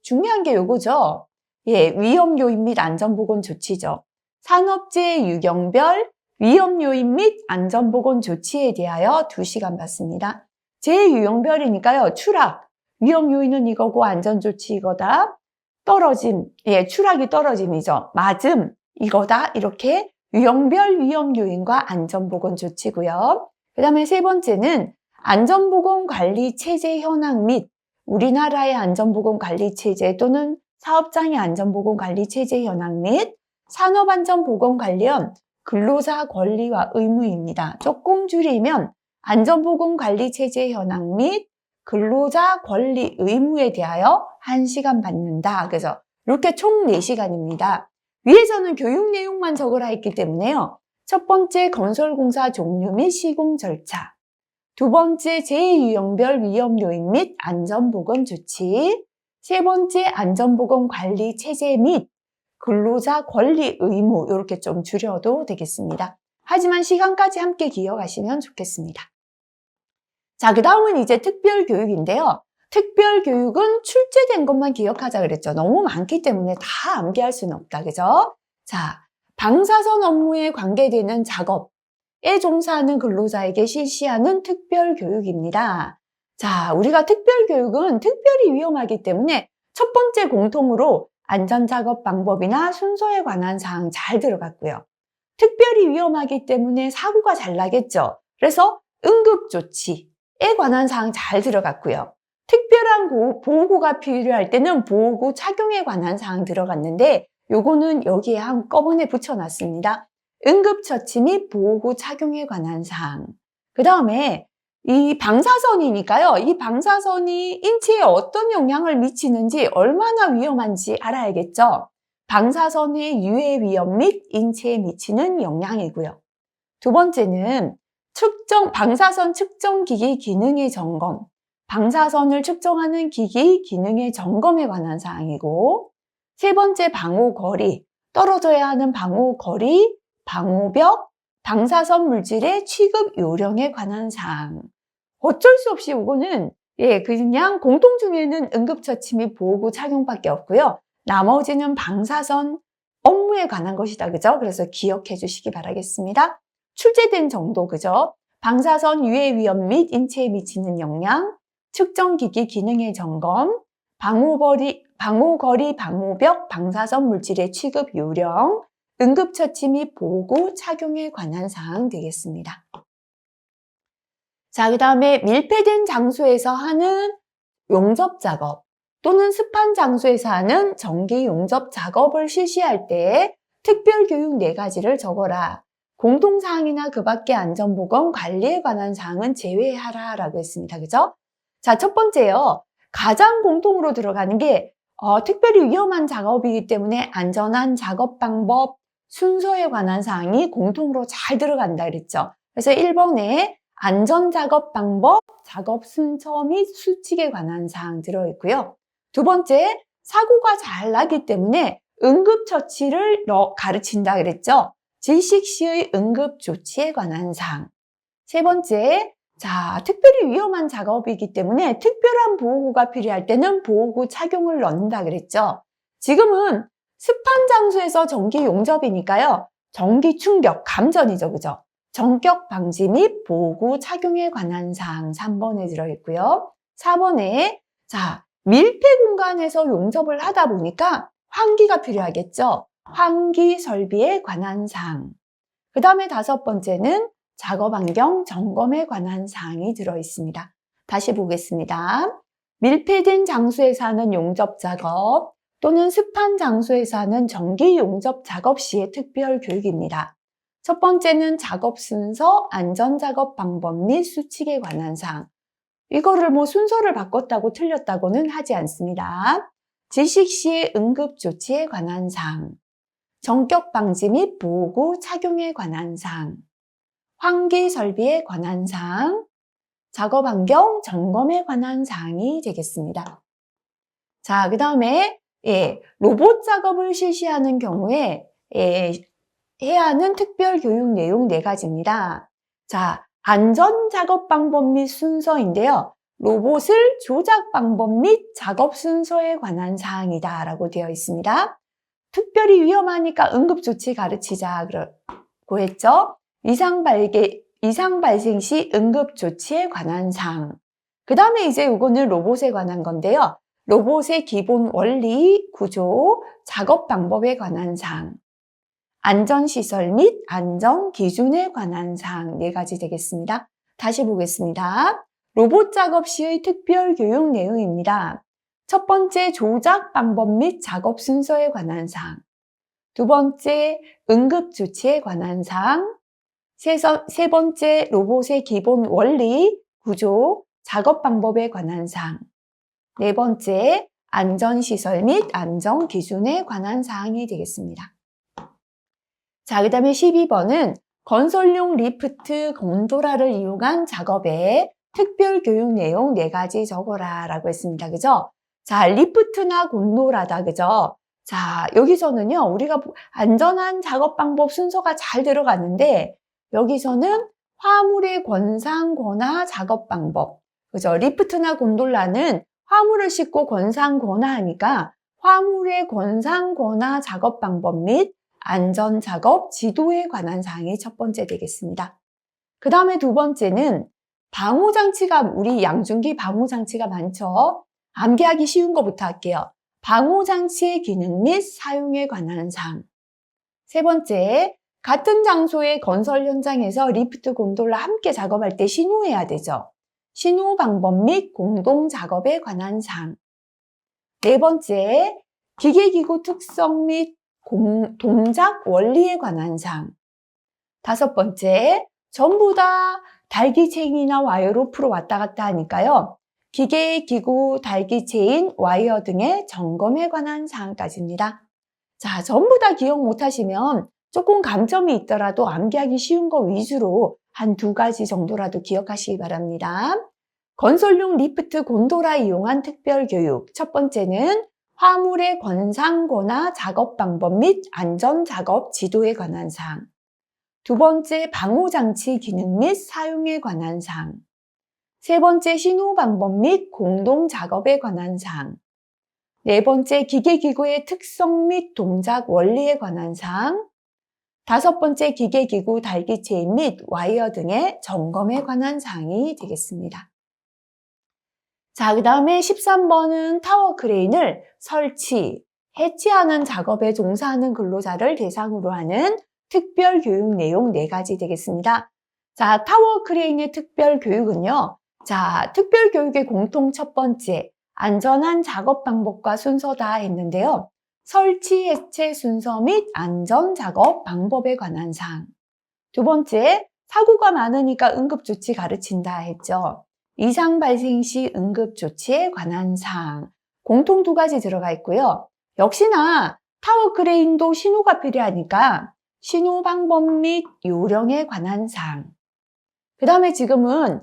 중요한 게 요거죠. 예, 위험 요인 및 안전보건 조치죠. 산업재해 유경별 위험 요인 및 안전보건 조치에 대하여 2시간 받습니다. 재유형별이니까요. 추락, 위험 요인은 이거고 안전조치 이거다. 떨어짐, 예, 추락이 떨어짐이죠. 맞음, 이거다. 이렇게 유형별 위험 요인과 안전보건 조치고요. 그 다음에 3번째는 안전보건 관리 체제 현황 및 우리나라의 안전보건 관리 체제 또는 사업장의 안전보건 관리 체제 현황 및 산업안전보건 관련 근로자 권리와 의무입니다. 조금 줄이면 안전보건 관리 체제 현황 및 근로자 권리 의무에 대하여 1시간 받는다. 그래서 이렇게 총 4시간입니다. 위에서는 교육 내용만 적으라 했기 때문에요. 첫 번째 건설공사 종류 및 시공 절차. 2번째 재유형별 위험 요인 및 안전보건 조치. 3번째 안전보건 관리 체제 및 근로자 권리 의무 이렇게 좀 줄여도 되겠습니다. 하지만 시간까지 함께 기억하시면 좋겠습니다. 자, 그 다음은 이제 특별교육인데요. 특별교육은 출제된 것만 기억하자 그랬죠. 너무 많기 때문에 다 암기할 수는 없다. 그죠? 자, 방사선 업무에 관계되는 작업에 종사하는 근로자에게 실시하는 특별교육입니다. 자, 우리가 특별교육은 특별히 위험하기 때문에 첫 번째 공통으로 안전작업 방법이나 순서에 관한 사항 잘 들어갔고요. 특별히 위험하기 때문에 사고가 잘 나겠죠. 그래서 응급조치에 관한 사항 잘 들어갔고요. 특별한 보호구가 필요할 때는 보호구 착용에 관한 사항 들어갔는데 요거는 여기에 한꺼번에 붙여놨습니다. 응급처치 및 보호구 착용에 관한 사항. 그 다음에 이 방사선이니까요. 이 방사선이 인체에 어떤 영향을 미치는지 얼마나 위험한지 알아야겠죠. 방사선의 유해 위험 및 인체에 미치는 영향이고요. 2번째는 방사선 측정기기 기능의 점검. 방사선을 측정하는 기기 기능의 점검에 관한 사항이고 3번째 방호거리. 떨어져야 하는 방호거리, 방호벽, 방사선 물질의 취급 요령에 관한 사항. 어쩔 수 없이 이거는 그냥 공통 중에는 응급처치 및 보호구 착용밖에 없고요. 나머지는 방사선 업무에 관한 것이다. 그죠? 그래서 기억해 주시기 바라겠습니다. 출제된 정도, 그죠? 방사선 유해 위험 및 인체에 미치는 영향, 측정기기 기능의 점검, 방호거리, 방호벽, 방사선 물질의 취급 요령, 응급처치 및 보호구 착용에 관한 사항 되겠습니다. 자, 그 다음에 밀폐된 장소에서 하는 용접 작업. 또는 습한 장소에서 하는 전기 용접 작업을 실시할 때 특별교육 4가지를 적어라. 공통사항이나 그 밖의 안전보건 관리에 관한 사항은 제외하라 라고 했습니다. 그죠? 자, 첫 번째요. 가장 공통으로 들어가는 게 특별히 위험한 작업이기 때문에 안전한 작업 방법, 순서에 관한 사항이 공통으로 잘 들어간다 그랬죠. 그래서 1번에 안전작업 방법, 작업 순서 및 수칙에 관한 사항 들어있고요. 두 번째, 사고가 잘 나기 때문에 응급처치를 가르친다 그랬죠. 질식 시의 응급조치에 관한 사항. 세 번째, 자, 특별히 위험한 작업이기 때문에 특별한 보호구가 필요할 때는 보호구 착용을 넣는다 그랬죠. 지금은 습한 장소에서 전기 용접이니까요. 전기 충격, 감전이죠. 그죠? 전격 방지 및 보호구 착용에 관한 사항 3번에 들어있고요. 4번에 자, 밀폐 공간에서 용접을 하다 보니까 환기가 필요하겠죠. 환기 설비에 관한 사항. 그 다음에 5번째는 작업 환경 점검에 관한 사항이 들어있습니다. 다시 보겠습니다. 밀폐된 장소에서 하는 용접 작업 또는 습한 장소에서 하는 전기 용접 작업 시의 특별 교육입니다. 첫 번째는 작업 순서, 안전 작업 방법 및 수칙에 관한 사항. 이거를 순서를 바꿨다고 틀렸다고는 하지 않습니다. 질식 시의 응급 조치에 관한 사항, 전격 방지 및 보호구 착용에 관한 사항, 환기 설비에 관한 사항, 작업 환경 점검에 관한 사항이 되겠습니다. 자, 그 다음에 로봇 작업을 실시하는 경우에 해야 하는 특별 교육 내용 4가지입니다. 자, 안전 작업 방법 및 순서인데요. 로봇을 조작 방법 및 작업 순서에 관한 사항이다 라고 되어 있습니다. 특별히 위험하니까 응급조치 가르치자고 했죠. 이상 발생 시 응급조치에 관한 사항. 그 다음에 이제 이거는 로봇에 관한 건데요. 로봇의 기본 원리, 구조, 작업 방법에 관한 사항. 안전시설 및 안전기준에 관한 사항 4가지 되겠습니다. 다시 보겠습니다. 로봇 작업 시의 특별 교육 내용입니다. 첫 번째, 조작 방법 및 작업 순서에 관한 사항. 두 번째, 응급조치에 관한 사항. 세 번째, 로봇의 기본 원리, 구조, 작업 방법에 관한 사항. 네 번째, 안전시설 및 안전기준에 관한 사항이 되겠습니다. 자, 그 다음에 12번은 건설용 리프트 곤도라를 이용한 작업에 특별 교육 내용 4가지 적어라 라고 했습니다. 그죠? 자, 리프트나 곤도라다. 그죠? 자, 여기서는요, 우리가 안전한 작업 방법 순서가 잘 들어갔는데, 여기서는 화물의 권상, 권하 작업 방법. 그죠? 리프트나 곤돌라는 화물을 싣고 권상, 권하하니까 화물의 권상, 권하 작업 방법 및 안전 작업 지도에 관한 사항이 첫 번째 되겠습니다. 그 다음에 두 번째는 방호장치가, 우리 양중기 방호장치가 많죠. 암기하기 쉬운 것부터 할게요. 방호장치의 기능 및 사용에 관한 사항. 세 번째, 같은 장소의 건설 현장에서 리프트 곤돌라 함께 작업할 때 신호해야 되죠. 신호 방법 및 공동 작업에 관한 사항. 네 번째, 기계기구 특성 및 동작 원리에 관한 사항. 다섯 번째, 전부 다 달기체인이나 와이어로 풀어 왔다 갔다 하니까요. 기계, 기구, 달기체인, 와이어 등의 점검에 관한 사항까지입니다. 자, 전부 다 기억 못하시면 조금 감점이 있더라도 암기하기 쉬운 거 위주로 한 2가지 정도라도 기억하시기 바랍니다. 건설용 리프트 곤도라 이용한 특별 교육. 첫 번째는 화물의 권상, 권하, 작업 방법 및 안전 작업 지도에 관한 사항. 두 번째, 방호장치 기능 및 사용에 관한 사항. 세 번째, 신호 방법 및 공동 작업에 관한 사항. 네 번째, 기계기구의 특성 및 동작 원리에 관한 사항. 다섯 번째, 기계기구 달기체인 및 와이어 등의 점검에 관한 사항이 되겠습니다. 자, 그 다음에 13번은 타워 크레인을 설치, 해체하는 작업에 종사하는 근로자를 대상으로 하는 특별 교육 내용 4가지 되겠습니다. 자, 타워 크레인의 특별 교육은요. 자, 특별 교육의 공통 첫 번째, 안전한 작업 방법과 순서다 했는데요. 설치, 해체 순서 및 안전 작업 방법에 관한 사항. 두 번째, 사고가 많으니까 응급조치 가르친다 했죠. 이상 발생 시 응급조치에 관한 사항. 공통 두 가지 들어가 있고요. 역시나 타워 크레인도 신호가 필요하니까 신호 방법 및 요령에 관한 사항. 그 다음에 지금은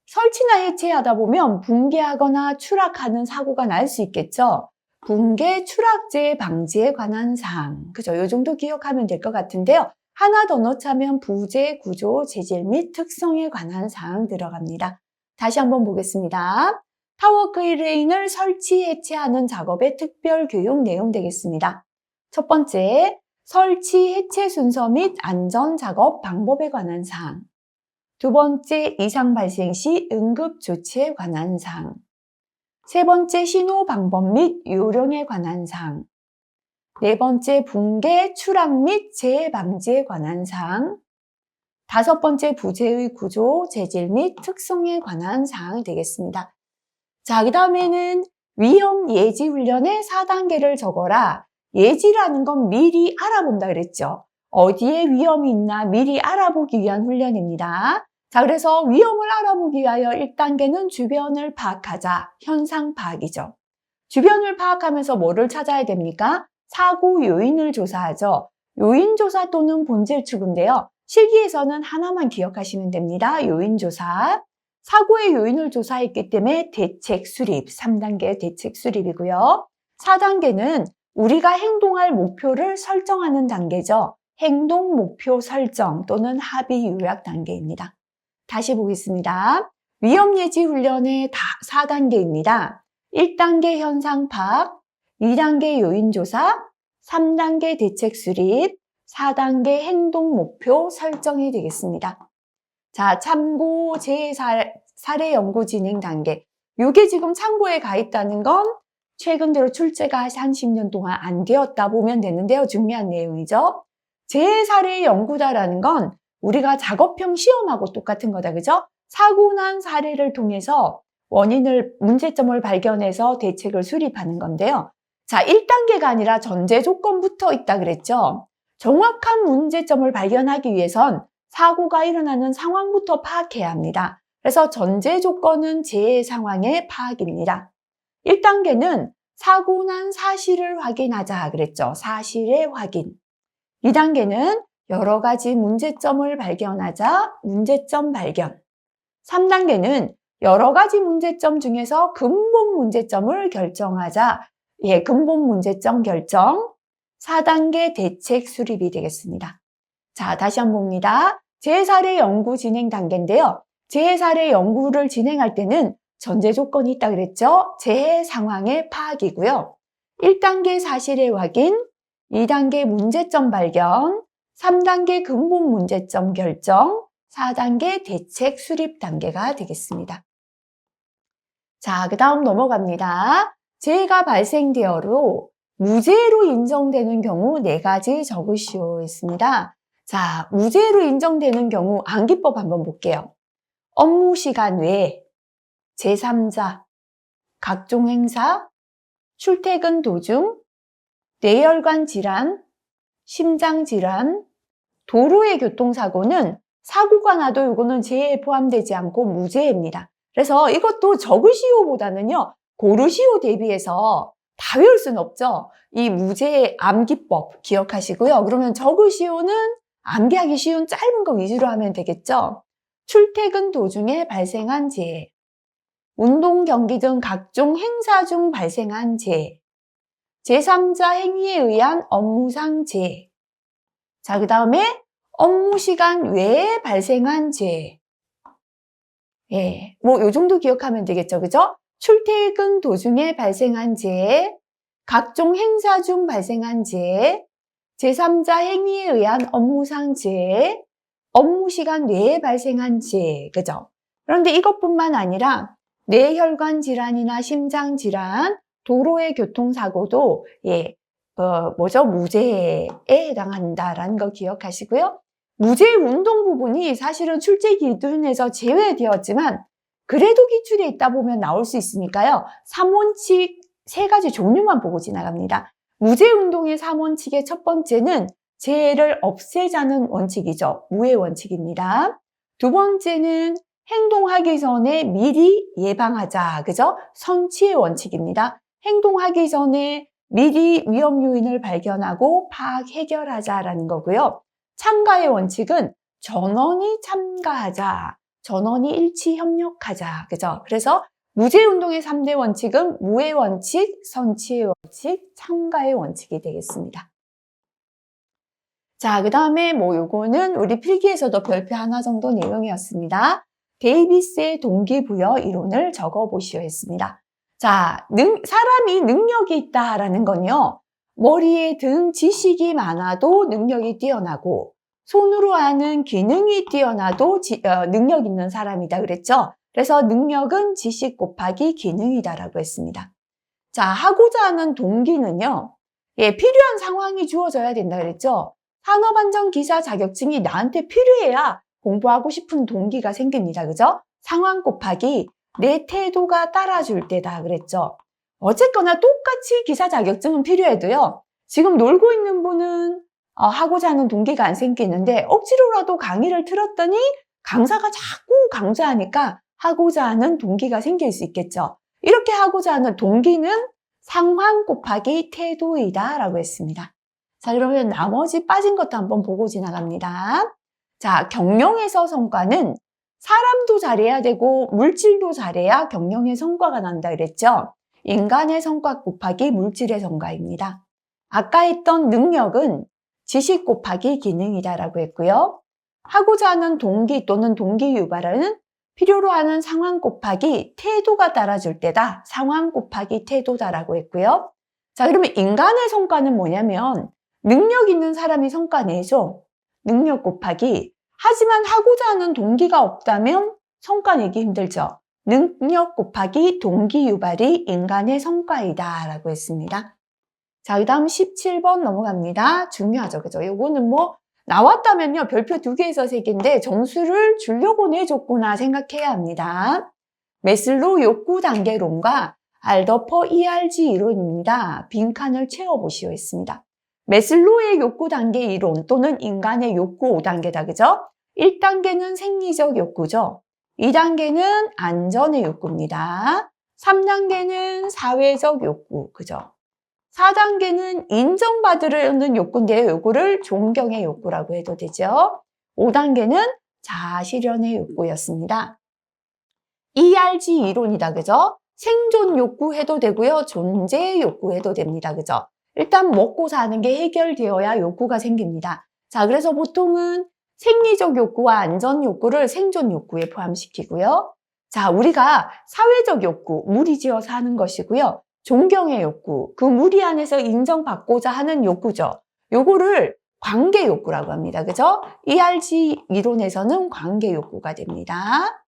설치나 해체하다 보면 붕괴하거나 추락하는 사고가 날 수 있겠죠. 붕괴, 추락재 방지에 관한 사항. 그죠? 이 정도 기억하면 될 것 같은데요. 하나 더 넣자면 부재, 구조, 재질 및 특성에 관한 사항 들어갑니다. 다시 한번 보겠습니다. 타워 크레인을 설치, 해체하는 작업의 특별 교육 내용 되겠습니다. 첫 번째, 설치, 해체 순서 및 안전 작업 방법에 관한 사항. 두 번째, 이상 발생 시 응급 조치에 관한 사항. 세 번째, 신호 방법 및 요령에 관한 사항. 네 번째, 붕괴, 추락 및 재해 방지에 관한 사항. 다섯 번째, 부재의 구조, 재질 및 특성에 관한 사항이 되겠습니다. 자, 그 다음에는 위험 예지 훈련의 4단계를 적어라. 예지라는 건 미리 알아본다 그랬죠. 어디에 위험이 있나 미리 알아보기 위한 훈련입니다. 자, 그래서 위험을 알아보기 위하여 1단계는 주변을 파악하자. 현상 파악이죠. 주변을 파악하면서 뭐를 찾아야 됩니까? 사고 요인을 조사하죠. 요인 조사 또는 본질 추구인데요. 실기에서는 하나만 기억하시면 됩니다. 요인 조사. 사고의 요인을 조사했기 때문에 대책 수립, 3단계 대책 수립이고요. 4단계는 우리가 행동할 목표를 설정하는 단계죠. 행동 목표 설정 또는 합의 요약 단계입니다. 다시 보겠습니다. 위험 예지 훈련의 4단계입니다. 1단계 현상 파악, 2단계 요인 조사, 3단계 대책 수립, 4단계 행동 목표 설정이 되겠습니다. 자, 참고 사례 연구 진행 단계. 이게 지금 참고에 가 있다는 건 최근 들어 출제가 한 10년 동안 안 되었다 보면 되는데요. 중요한 내용이죠. 재사례 연구다라는 건 우리가 작업형 시험하고 똑같은 거다. 그죠? 사고 난 사례를 통해서 문제점을 발견해서 대책을 수립하는 건데요. 자, 1단계가 아니라 전제 조건부터 있다 그랬죠. 정확한 문제점을 발견하기 위해선 사고가 일어나는 상황부터 파악해야 합니다. 그래서 전제 조건은 재해 상황의 파악입니다. 1단계는 사고 난 사실을 확인하자 그랬죠. 사실의 확인. 2단계는 여러 가지 문제점을 발견하자. 문제점 발견. 3단계는 여러 가지 문제점 중에서 근본 문제점을 결정하자. 근본 문제점 결정. 4단계 대책 수립이 되겠습니다. 자, 다시 한번 봅니다. 재사례 연구 진행 단계인데요. 재사례 연구를 진행할 때는 전제 조건이 있다 그랬죠? 재해 상황의 파악이고요. 1단계 사실의 확인, 2단계 문제점 발견, 3단계 근본 문제점 결정, 4단계 대책 수립 단계가 되겠습니다. 자, 그 다음 넘어갑니다. 재해가 발생되어로 무죄로 인정되는 경우 4가지 적으시오 했습니다. 자, 무죄로 인정되는 경우 암기법 한번 볼게요. 업무 시간 외에 제3자, 각종 행사, 출퇴근 도중, 뇌혈관 질환, 심장 질환, 도로의 교통사고는 사고가 나도 이거는 재해에 포함되지 않고 무죄입니다. 그래서 이것도 적으시오보다는요, 고르시오 대비해서 다 외울 수는 없죠. 이 무죄 암기법 기억하시고요. 그러면 적으시오는 암기하기 쉬운 짧은 거 위주로 하면 되겠죠. 출퇴근 도중에 발생한 재해, 운동, 경기 등 각종 행사 중 발생한 재해, 제3자 행위에 의한 업무상 재해. 자, 그 다음에 업무 시간 외에 발생한 재해. 요 정도 기억하면 되겠죠. 그죠? 출퇴근 도중에 발생한 재해, 각종 행사 중 발생한 재해, 제3자 행위에 의한 업무상 재해, 업무 시간 외에 발생한 재해. 그죠? 그런데 이것뿐만 아니라 뇌혈관 질환이나 심장 질환, 도로의 교통사고도 무죄에 해당한다라는 거 기억하시고요. 무죄 운동 부분이 사실은 출제 기준에서 제외되었지만 그래도 기출에 있다 보면 나올 수 있으니까요. 3원칙 3가지 종류만 보고 지나갑니다. 무죄운동의 3원칙의 첫 번째는 재해를 없애자는 원칙이죠. 무해 원칙입니다. 두 번째는 행동하기 전에 미리 예방하자. 그죠? 선취의 원칙입니다. 행동하기 전에 미리 위험 요인을 발견하고 파악 해결하자라는 거고요. 참가의 원칙은 전원이 참가하자. 전원이 일치 협력하자. 그죠? 그래서 무죄운동의 3대 원칙은 무해 원칙, 선취의 원칙, 참가의 원칙이 되겠습니다. 자, 그 다음에 요거는 우리 필기에서도 별표 하나 정도 내용이었습니다. 데이비스의 동기부여 이론을 적어보시오 했습니다. 자, 사람이 능력이 있다라는 건요, 머리에 든 지식이 많아도 능력이 뛰어나고, 손으로 하는 기능이 뛰어나도 능력 있는 사람이다 그랬죠? 그래서 능력은 지식 곱하기 기능이다라고 했습니다. 자, 하고자 하는 동기는요, 필요한 상황이 주어져야 된다 그랬죠? 산업안전기사 자격증이 나한테 필요해야 공부하고 싶은 동기가 생깁니다. 그죠? 상황 곱하기 내 태도가 따라줄 때다 그랬죠? 어쨌거나 똑같이 기사 자격증은 필요해도요, 지금 놀고 있는 분은 하고자 하는 동기가 안 생기는데 억지로라도 강의를 틀었더니 강사가 자꾸 강조하니까 하고자 하는 동기가 생길 수 있겠죠. 이렇게 하고자 하는 동기는 상황 곱하기 태도이다 라고 했습니다. 자, 그러면 나머지 빠진 것도 한번 보고 지나갑니다. 자, 경영에서 성과는 사람도 잘해야 되고 물질도 잘해야 경영의 성과가 난다 그랬죠. 인간의 성과 곱하기 물질의 성과입니다. 아까 했던 능력은 지식 곱하기 기능이다라고 했고요. 하고자 하는 동기 또는 동기 유발은 필요로 하는 상황 곱하기 태도가 따라줄 때다. 상황 곱하기 태도다라고 했고요. 자, 그러면 인간의 성과는 뭐냐면 능력 있는 사람이 성과 내죠. 능력 곱하기. 하지만 하고자 하는 동기가 없다면 성과 내기 힘들죠. 능력 곱하기 동기 유발이 인간의 성과이다 라고 했습니다. 자, 그 다음 17번 넘어갑니다. 중요하죠. 그죠? 요거는 나왔다면요. 별표 2개에서 3개인데 점수를 주려고 내줬구나 생각해야 합니다. 메슬로우 욕구 단계론과 알더퍼 ERG 이론입니다. 빈칸을 채워보시오 했습니다. 메슬로우의 욕구 단계 이론 또는 인간의 욕구 5단계다. 그죠? 1단계는 생리적 욕구죠. 2단계는 안전의 욕구입니다. 3단계는 사회적 욕구. 그죠? 4단계는 인정받으려는 욕구인데요. 요거를 존경의 욕구라고 해도 되죠. 5단계는 자아실현의 욕구였습니다. ERG 이론이다. 그죠? 생존 욕구 해도 되고요. 존재 욕구 해도 됩니다. 그죠? 일단 먹고 사는 게 해결되어야 욕구가 생깁니다. 자, 그래서 보통은 생리적 욕구와 안전 욕구를 생존 욕구에 포함시키고요. 자, 우리가 사회적 욕구, 무리지어 사는 것이고요. 존경의 욕구, 그 무리 안에서 인정받고자 하는 욕구죠. 요거를 관계 욕구라고 합니다. 그죠? ERG 이론에서는 관계 욕구가 됩니다.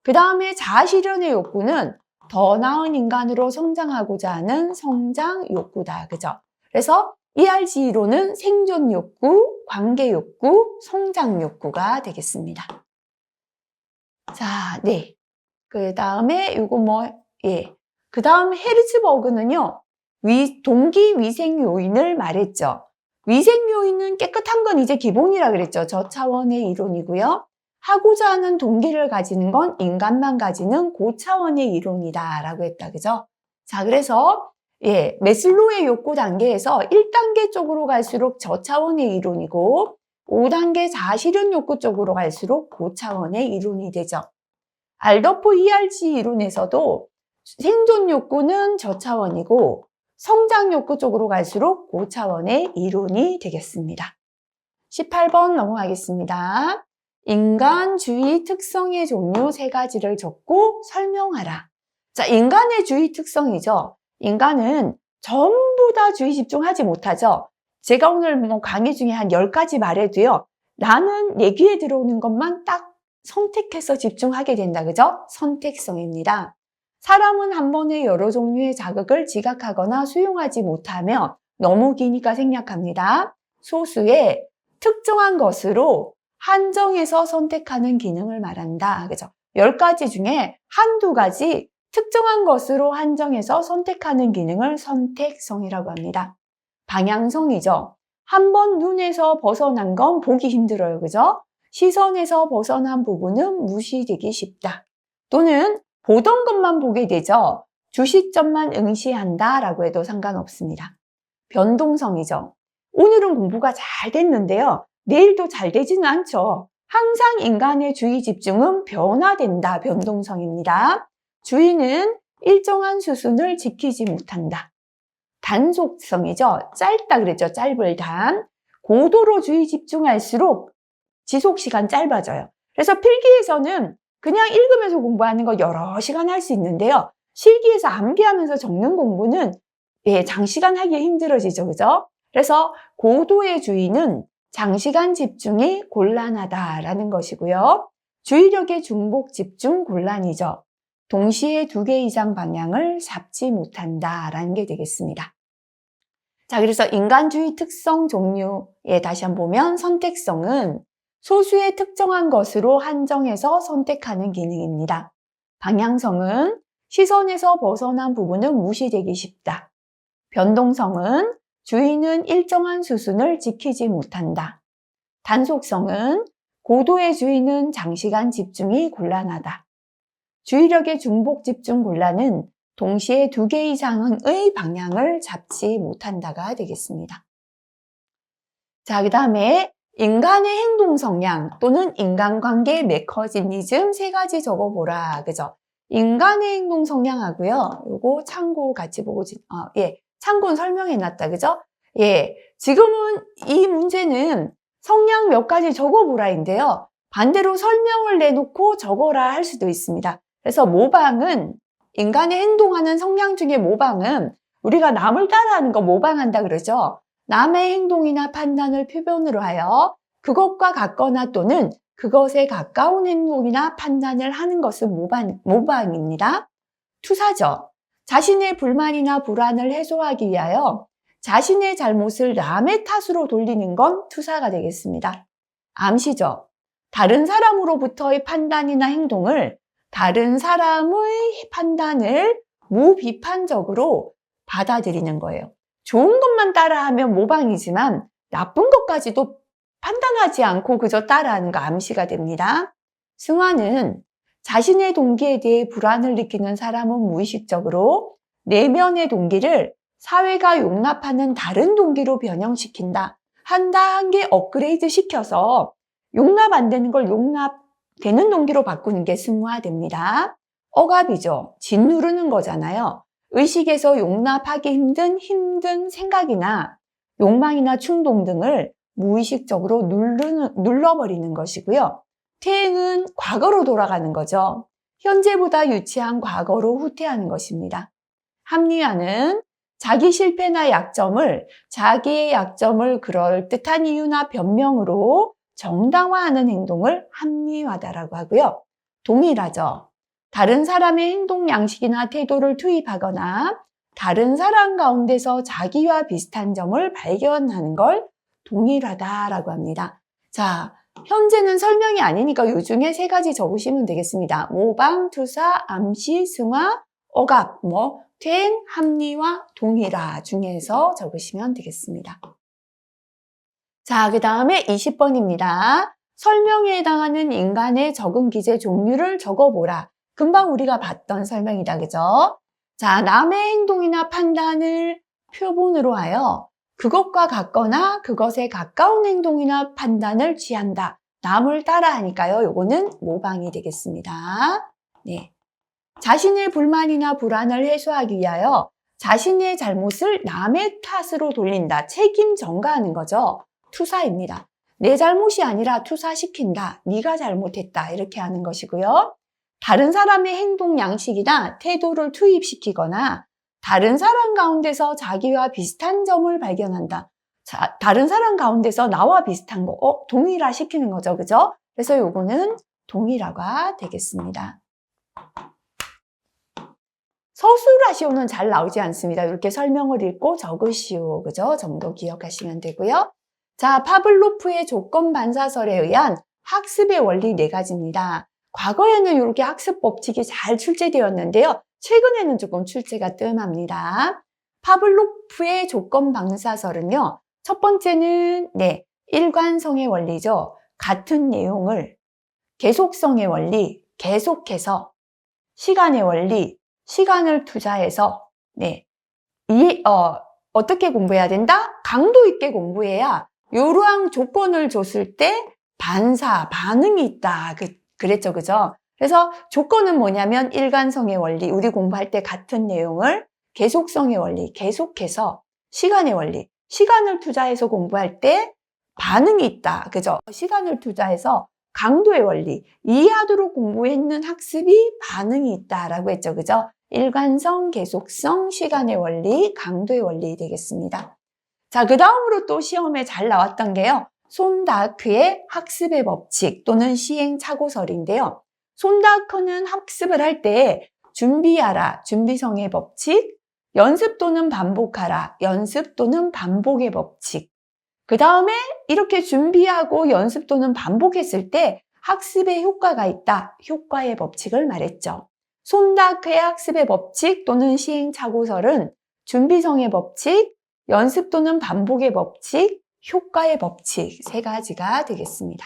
그 다음에 자아실현의 욕구는 더 나은 인간으로 성장하고자 하는 성장 욕구다. 그죠? 그래서 ERG 이론은 생존 욕구, 관계 욕구, 성장 욕구가 되겠습니다. 자, 네. 그 다음에 요거 그 다음 헤르츠버그는요, 동기 위생 요인을 말했죠. 위생 요인은 깨끗한 건 이제 기본이라 그랬죠. 저 차원의 이론이고요. 하고자 하는 동기를 가지는 건 인간만 가지는 고차원의 이론이다 라고 했다. 그죠? 자, 그래서 메슬로우의 욕구 단계에서 1단계 쪽으로 갈수록 저차원의 이론이고 5단계 자아실현 욕구 쪽으로 갈수록 고차원의 이론이 되죠. 알더포 ERG 이론에서도 생존 욕구는 저차원이고 성장 욕구 쪽으로 갈수록 고차원의 이론이 되겠습니다. 18번 넘어가겠습니다. 인간주의 특성의 종류 3가지를 적고 설명하라. 자, 인간의 주의 특성이죠. 인간은 전부 다 주의 집중하지 못하죠. 제가 오늘 강의 중에 한 10가지 말해도요. 나는 내 귀에 들어오는 것만 딱 선택해서 집중하게 된다. 그죠? 선택성입니다. 사람은 한 번에 여러 종류의 자극을 지각하거나 수용하지 못하며 너무 기니까 생략합니다. 소수의 특정한 것으로 한정해서 선택하는 기능을 말한다. 그죠? 10가지 중에 한두 가지 특정한 것으로 한정해서 선택하는 기능을 선택성이라고 합니다. 방향성이죠. 한번 눈에서 벗어난 건 보기 힘들어요. 그죠? 시선에서 벗어난 부분은 무시되기 쉽다. 또는 보던 것만 보게 되죠. 주시점만 응시한다 라고 해도 상관없습니다. 변동성이죠. 오늘은 공부가 잘 됐는데요. 내일도 잘 되지는 않죠. 항상 인간의 주의 집중은 변화된다. 변동성입니다. 주의는 일정한 수순을 지키지 못한다. 단속성이죠. 짧다 그랬죠. 짧을 단. 고도로 주의 집중할수록 지속시간 짧아져요. 그래서 필기에서는 그냥 읽으면서 공부하는 거 여러 시간 할 수 있는데요. 실기에서 암기하면서 적는 공부는 장시간 하기 힘들어지죠. 그죠? 그래서 고도의 주의는 장시간 집중이 곤란하다라는 것이고요. 주의력의 중복 집중 곤란이죠. 동시에 2개 이상 방향을 잡지 못한다라는 게 되겠습니다. 자, 그래서 인간주의 특성 종류에 다시 한번 보면 선택성은 소수의 특정한 것으로 한정해서 선택하는 기능입니다. 방향성은 시선에서 벗어난 부분은 무시되기 쉽다. 변동성은 주의는 일정한 수순을 지키지 못한다. 단속성은 고도의 주의는 장시간 집중이 곤란하다. 주의력의 중복 집중 곤란은 동시에 2개 이상의 방향을 잡지 못한다가 되겠습니다. 자, 그 다음에 인간의 행동 성향 또는 인간관계 메커니즘 3가지 적어보라. 그죠? 인간의 행동 성향하고요. 요거 참고 같이 보고, 참고는 설명해놨다. 그죠? 지금은 이 문제는 성향 몇 가지 적어보라인데요. 반대로 설명을 내놓고 적어라 할 수도 있습니다. 그래서 모방은 인간의 행동하는 성향 중에 모방은 우리가 남을 따라하는 거 모방한다 그러죠. 남의 행동이나 판단을 표본으로 하여 그것과 같거나 또는 그것에 가까운 행동이나 판단을 하는 것은 모방입니다. 투사죠. 자신의 불만이나 불안을 해소하기 위하여 자신의 잘못을 남의 탓으로 돌리는 건 투사가 되겠습니다. 암시죠. 다른 사람으로부터의 판단이나 행동을 다른 사람의 판단을 무비판적으로 받아들이는 거예요. 좋은 것만 따라하면 모방이지만 나쁜 것까지도 판단하지 않고 그저 따라하는 거 암시가 됩니다. 승화는 자신의 동기에 대해 불안을 느끼는 사람은 무의식적으로 내면의 동기를 사회가 용납하는 다른 동기로 변형시킨다. 한 단계 업그레이드 시켜서 용납 안 되는 걸 용납되는 동기로 바꾸는 게 승화됩니다. 억압이죠. 짓누르는 거잖아요. 의식에서 용납하기 힘든 생각이나 욕망이나 충동 등을 무의식적으로 눌러버리는 것이고요. 퇴행은 과거로 돌아가는 거죠. 현재보다 유치한 과거로 후퇴하는 것입니다. 합리화는 자기 실패나 자기의 약점을 그럴듯한 이유나 변명으로 정당화하는 행동을 합리화다라고 하고요. 동일하죠. 다른 사람의 행동 양식이나 태도를 투입하거나 다른 사람 가운데서 자기와 비슷한 점을 발견하는 걸 동일하다라고 합니다. 자, 현재는 설명이 아니니까 이 중에 3가지 적으시면 되겠습니다. 모방, 투사, 암시, 승화, 억압, 퇴행, 합리화, 동일화 중에서 적으시면 되겠습니다. 자, 그 다음에 20번입니다. 설명에 해당하는 인간의 적응 기제 종류를 적어보라. 금방 우리가 봤던 설명이다. 그죠? 자, 남의 행동이나 판단을 표본으로 하여 그것과 같거나 그것에 가까운 행동이나 판단을 취한다. 남을 따라하니까요. 요거는 모방이 되겠습니다. 네. 자신의 불만이나 불안을 해소하기 위하여 자신의 잘못을 남의 탓으로 돌린다. 책임 전가하는 거죠. 투사입니다. 내 잘못이 아니라 투사시킨다. 네가 잘못했다. 이렇게 하는 것이고요. 다른 사람의 행동 양식이나 태도를 투입시키거나 다른 사람 가운데서 자기와 비슷한 점을 발견한다. 자, 다른 사람 가운데서 나와 비슷한 거, 동일화 시키는 거죠. 그죠? 그래서 요거는 동일화가 되겠습니다. 서술하시오는 잘 나오지 않습니다. 이렇게 설명을 읽고 적으시오. 그죠? 정도 기억하시면 되고요. 자, 파블로프의 조건 반사설에 의한 학습의 원리 4가지입니다. 과거에는 이렇게 학습 법칙이 잘 출제되었는데요. 최근에는 조금 출제가 뜸합니다. 파블로프의 조건 방사설은요. 첫 번째는 일관성의 원리죠. 같은 내용을 계속성의 원리, 계속해서 시간의 원리, 시간을 투자해서 어떻게 공부해야 된다? 강도 있게 공부해야 이러한 조건을 줬을 때 반응이 있다. 그랬죠, 그죠? 그래서 조건은 뭐냐면 일관성의 원리, 우리 공부할 때 같은 내용을 계속성의 원리, 계속해서 시간의 원리, 시간을 투자해서 공부할 때 반응이 있다. 그죠? 시간을 투자해서 강도의 원리, 이해하도록 공부했는 학습이 반응이 있다라고 했죠. 그죠? 일관성, 계속성, 시간의 원리, 강도의 원리 되겠습니다. 자, 그 다음으로 또 시험에 잘 나왔던 게요. 손다크의 학습의 법칙 또는 시행착오설인데요. 손다크는 학습을 할 때 준비하라, 준비성의 법칙, 연습 또는 반복하라, 연습 또는 반복의 법칙. 그 다음에 이렇게 준비하고 연습 또는 반복했을 때 학습에 효과가 있다, 효과의 법칙을 말했죠. 손다크의 학습의 법칙 또는 시행착오설은 준비성의 법칙, 연습 또는 반복의 법칙, 효과의 법칙 세 가지가 되겠습니다.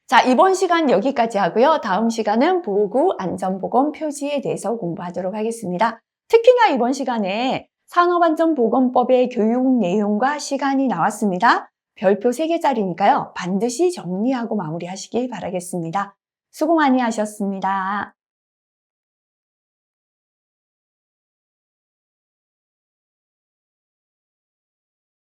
자, 이번 시간 여기까지 하고요. 다음 시간은 보고 안전보건 표지에 대해서 공부하도록 하겠습니다. 특히나 이번 시간에 산업안전보건법의 교육 내용과 시간이 나왔습니다. 별표 3개짜리니까요. 반드시 정리하고 마무리하시길 바라겠습니다. 수고 많이 하셨습니다.